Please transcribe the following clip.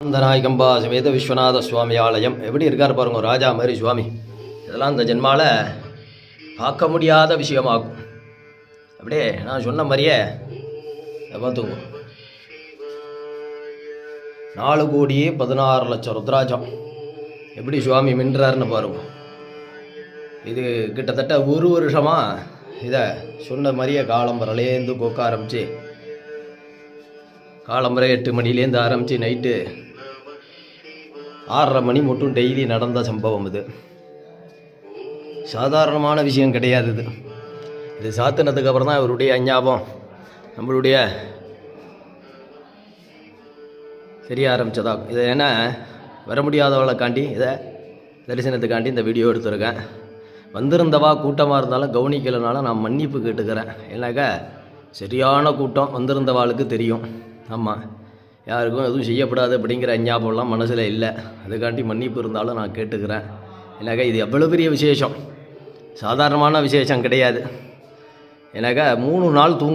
நாயகம்பா சமேத விஸ்வநாத சுவாமி ஆலயம் எப்படி இருக்கார் பாருங்க, ராஜா மாதிரி சுவாமி. இதெல்லாம் இந்த ஜென்மால பார்க்க முடியாத விஷயமாகும். அப்படியே நான் சொன்ன மாதிரியே பார்த்துக்கோ. 4,16,00,000 ருத்ராஜம் எப்படி சுவாமி மின்றாருன்னு பாருங்க. இது கிட்டத்தட்ட ஒரு வருஷமாக இதை சொன்ன மாதிரியே காலம்பரலேருந்து கொக்க ஆரம்பித்து, காலம்பரை 8 மணிலேருந்து ஆரம்பித்து நைட்டு 6:30 மணி மட்டும் டெய்லி நடந்த சம்பவம். இது சாதாரணமான விஷயம் கிடையாது. இது சாத்தினதுக்கப்புறம் தான் இவருடைய அஞ்ஞாபம் நம்மளுடைய தெரிய ஆரம்பித்ததாகும். இதை ஏன்னா வர முடியாதவளைக்காண்டி இதை தரிசனத்துக்காண்டி இந்த வீடியோ எடுத்துருக்கேன். வந்திருந்தவா கூட்டமாக இருந்தாலும் கவனிக்கலைனாலும் நான் மன்னிப்பு கேட்டுக்கிறேன். ஏன்னாக்கா சரியான கூட்டம் வந்திருந்தவாளுக்கு தெரியும். ஆமாம், யாருக்கும் எதுவும் செய்யப்படாது அப்படிங்கிற ஞாபகம்லாம் மனசில் இல்லை. அதுக்காண்டி மன்னிப்பு இருந்தாலும் நான் கேட்டுக்கிறேன். ஏன்னாக்கா இது எவ்வளோ பெரிய விசேஷம், சாதாரணமான விசேஷம் கிடையாது. ஏன்னாக்கா 3 நாள் தூங்க